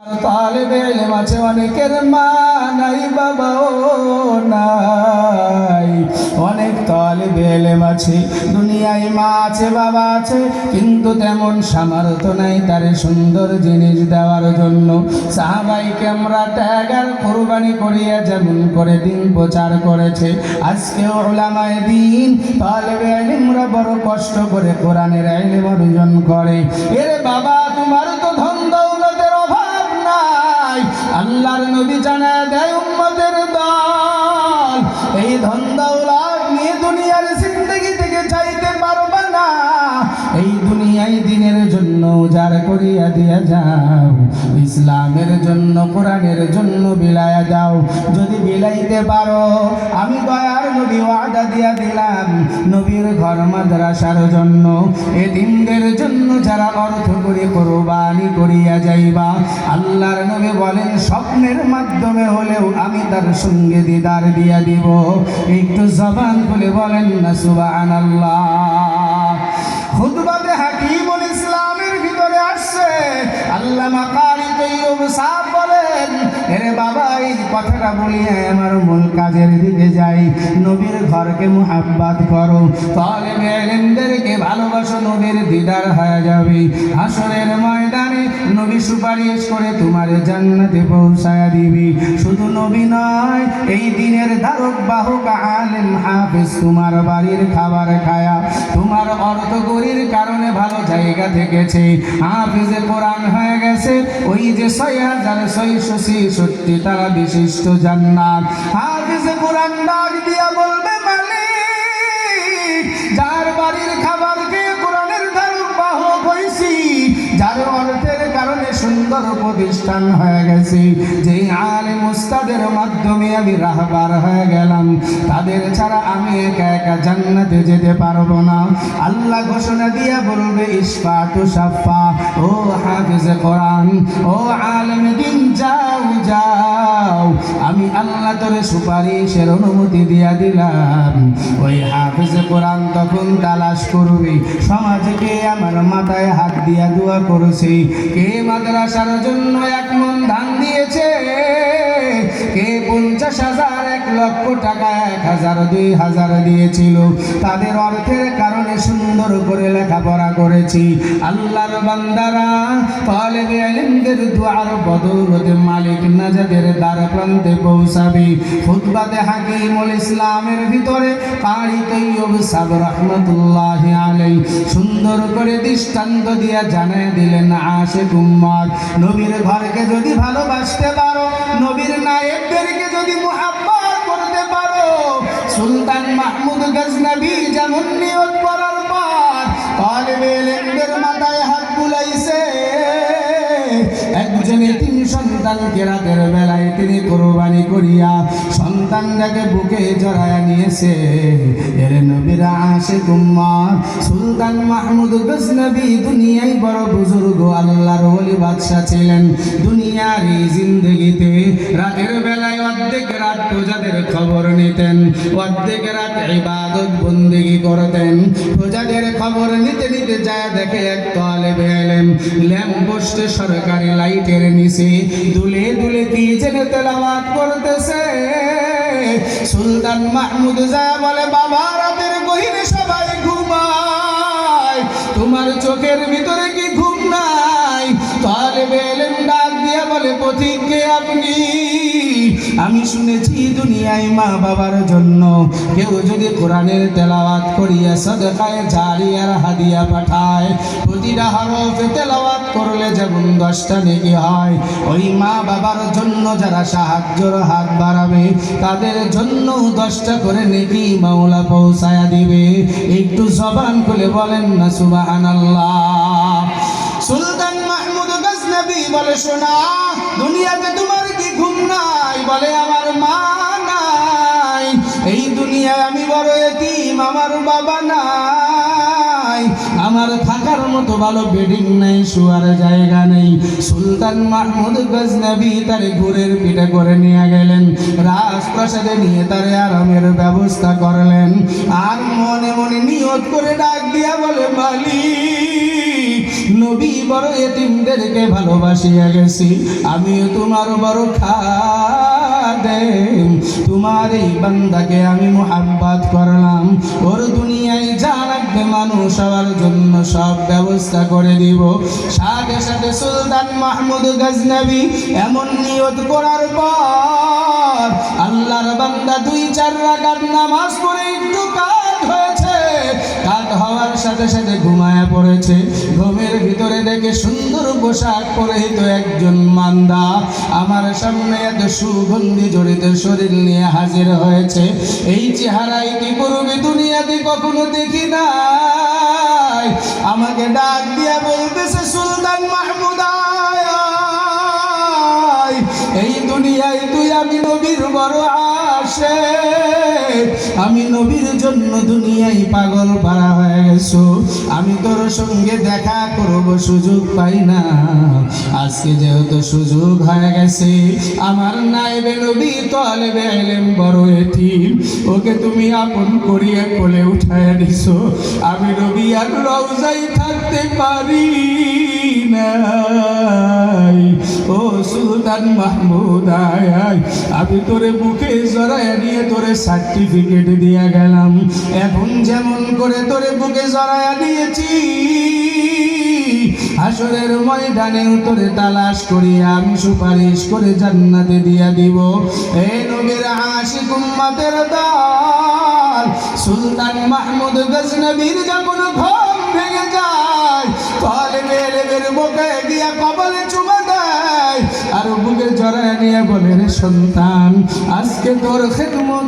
তালেবে ইলম আছে অনেকের মা নাই বাবাও নাই। অনেক তালেবে ইলম আছে দুনিয়ায় মা আছে বাবা আছে, কিন্তু তেমন সামর্থ্য নাই তার সুন্দর জিনিস দেওয়ার জন্য। সাহাবাইকে আমরা ত্যাগ আর কোরবানি করিয়া যেমন করে দিন প্রচার করেছে, আজকে উলামায়ে দ্বীন তালেবে ইলমরা বড় কষ্ট করে কোরআনের ইলম অর্জন করে। এর বাবা তোমার তো ধন দৌলতের অভাব নাই, আল্লাহর নবী জানায় দেয় উম্মতের দল এই ধন দৌলত নিয়ে দুনিয়ার জিন্দেগি থেকে চাইতে পারবে না। এই দুনিয়ায় দিনের জন্য উজাড় করিয়া দিয়া যাও, ইসলামের জন্য কোরআনের জন্য বিলায়া দাও। যদি বিলাইতে পারো আমি দয়ার নবী ওয়াদা দিয়া দিলাম, নবীর ঘর মাদ্রাসার জন্য এতিমদের জন্য যারা অর্থ করে কোরবানি করিয়া যাইবা, আল্লাহর নবী বলেন স্বপ্নের মাধ্যমে হলেও আমি তার সঙ্গে দিদার দিয়া দিব। একটু জবান খুলে বলেন না সুবহানাল্লাহ। খুতবাতে হাকিমুল ইসলামের ভিতরে আসছে আল্লামা কারি তৈয়ব সাহেব বলেন, এরে বাবা এই কথাটা বলিয়ে আমার মূল কাজের দিকে যাই। নবীর ঘরকে মুহাব্বত করো, তালেবে ইলমদেরকে ভালোবাসো, নবীর দিদার হয়ে যাবে। হাসরের ময়দানে নবী সুপারিশ করে তোমার জান্নাতে পৌঁছায়া দিবি। শুধু নবী নয়, এই দিনের ধারক বাহক আলেম হাফেজ তোমার বাড়ির খাবার খায়া তোমার অর্থ গরির কারণে ভালো জায়গা থেকেছে, হাফেজে কোরআন হয়ে গেছে। ওই যে ৬৬৬৬ তারা বিশিষ্ট জান্নাত। হাফেজে কোরআন ডাক দিয়া বলবে মালিক, যার বাড়ির খাবার খেয়ে কোরআনের ধারক বাহক হইছি, যার অর্থের কারণে সুন্দর প্রতিষ্ঠান হয়ে গেছে, যে আলেম উস্তাদের মাধ্যমে আমি রাহবার হয়ে গেলাম, তাদের ছাড়া আমি একা একা জান্নাতে যেতে পারবো না। আল্লাহ ঘোষণা দিয়া বলবে ইসফাতু সাফা, ও হাফেজে কোরআন, ও আলেম দিন যাও যাও, আমি আল্লাহ তোরে সুপারিশের অনুমতি দিয়া দিলাম। ওই হাফেজে কোরআন তখন তালাশ করবে সমাজকে আমার মাথায় হাত দিয়া দোয়া করেছে, কে মাদ্রাসার জন্য ১ মণ ধান দিয়েছে, কে ৫০,০০০ ১ লক্ষ টাকা ১,০০০ ২,০০০ দিয়েছিল, তাদের অর্থের কারণে সুন্দর করে লেখাপড়া করেছি। আল্লাহর বান্দারা তালেবে ইলমদের দুআর বদৌলতে মালিক নাজাদের দ্বার প্রান্তে পৌঁছাবে। খুতবাতে হাকিমুল ইসলামের ভিতরে কারি তৈয়ব সাহেব রাহমাতুল্লাহি আলাইহি সুন্দর করে দৃষ্টান্ত দিয়া জানায় দিলেন, আশিক উম্মত নবীর ঘরকে যদি ভালোবাসতে পারো, নবীর নায়েবদেরকে যদি মুহাব্বত করতে পারো, সুলতান মাহমুদ গজনবী যেমন নিয়ত করার পর তালেবে ইলমদের মাথায় হাত বুলাইছে, একজনে ৩ সন্তানকে রাতের বেলায় তিনি কোরবানি করিয়া সন্তানটাকে বুকে জড়ায়া নিয়েছে। এর নবীর আশিক উম্মত সুলতান মাহমুদ গজনবী দুনিয়ায় বড় বুজুর্গ আল্লাহর ওলি বাদশা ছিলেন। দুনিয়ার এই জিন্দেগিতে রাতের বেলায় অর্ধেক রাত প্রজাদের খবর নিতেন, অর্ধেক রাত ইবাদত বন্দেগি করতেন। প্রজাদের খবর নিতে নিতে যায় দেখে এক তালেবে ইলম ল্যাম্পপোস্টে সরকারি লাইটের নিচে দুলে দুলে কি যেন তেলাওয়াত করতেছে। সুলতান মাহমুদ যা বলে, বাবা রাতের গহীনে সবাই ঘুমায়, তোমার চোখের ভিতরে কি ঘুম নাই? তালেবে ইলম ডাক দিয়া বলে, পথিক কে আপনি? আমি শুনেছি দুনিয়ায় মা বাবার জন্য কেউ যদি কোরআনের তেলাওয়াত করিয়া সাদকায়ে জারিয়ার হাদিয়া পাঠায়, প্রতিটা হরফে তেলাওয়াত করলে যেমন 10টা নেকি হয়, ওই মা বাবার জন্য যারা সাহায্যের হাত বাড়াবে তাদের জন্য 10টা করে নেকি মাওলা পৌঁছায়া দিবে। একটু জবান খুলে বলেন না সুবহানাল্লাহ। সুলতান মাহমুদ গজনবী বলে, শোনা দুনিয়াতে তোমার কি ঘুম নাই? বলে, আমার মা নাই, এই দুনিয়ায় আমি বড় এতিম, আমার বাবা নাই, আমার থাকার মতো ভালো বেডিং নেই, শোয়ার জায়গা নেই। সুলতান মাহমুদ গজনবী তারে ঘুরের পিঠে করে নিয়ে গেলেন, রাজপ্রাসাদে নিয়ে তারে আরামের ব্যবস্থা করলেন, আর মনে মনে নিয়ত করে ডাক দিয়া বলে, মালিক নবী বড় এতিমদেরকে ভালোবাসিয়া গেছি, আমিও তোমার বড় খাদেম, তোমার এই বান্দাকে আমি মোহাব্বত করলাম, ওর দুনিয়ায় যা লাগবে মানুষ হওয়ার জন্য সব ব্যবস্থা করে দিব। সাথে সাথে সুলতান মাহমুদ গজনবী এমন নিয়ত করার পর আল্লাহর বান্দা 2-4 রাকাত নামাজ পড়ে একটু কাত হয়েছে, কাত হওয়ার সাথে সাথে ঘুমায়া পড়েছে। ঘুমের ভিতরে দেখে সুন্দর পোশাক পরিহিত একজন বান্দা আমার সামনে এত সুগন্ধি জড়িত শরীর নিয়ে হাজির হয়েছে। এই চেহারায় কি পূর্বে দুনিয়াতে কখনো দেখি নাই। আমাকে ডাক দিয়া বলতেছে, সুলতান মাহমুদ আয়, এই দুনিয়ায় তুই আমি নবীর বড় আশিক, আমি নবীর জন্য দুনিয়ায় পাগল পারা হয়ে গেছো, আমি তোর সঙ্গে দেখা করব সুযোগ পাই না। আজকে যেহেতু সুযোগ হয়ে গেছে, আমার নায়েবে নবী তালেবে ইলম বড় এতিম, ওকে তুমি আপন করিয়া কোলে উঠায় দিছো, আমি নবী আর রওজায় থাকতে পারি না। ও সুলতান মাহমুদ আয়, আমি তোরে বুকে জড়ায় নিয়ে তোরে সার্টিফিকেট দিয়া গেলাম, এখন যেমন করে তোরে বুকে জড়ায় দিয়েছি, হাসরের ময়দানে তোরে তালাশ করিয়া আমি সুপারিশ করে জান্নাতে দিয়া দিব। এ নবীর আশিক উম্মতের দল, সুলতান মাহমুদ গজনবীর যখন ঘুম ভেঙে যায়, তালেবে ইলমের বুকে গিয়া কবরে চুমা দেয় আর বুকে জড়ায় নিয়ে বলে, রে সন্তান, আজকে তোর খেদমত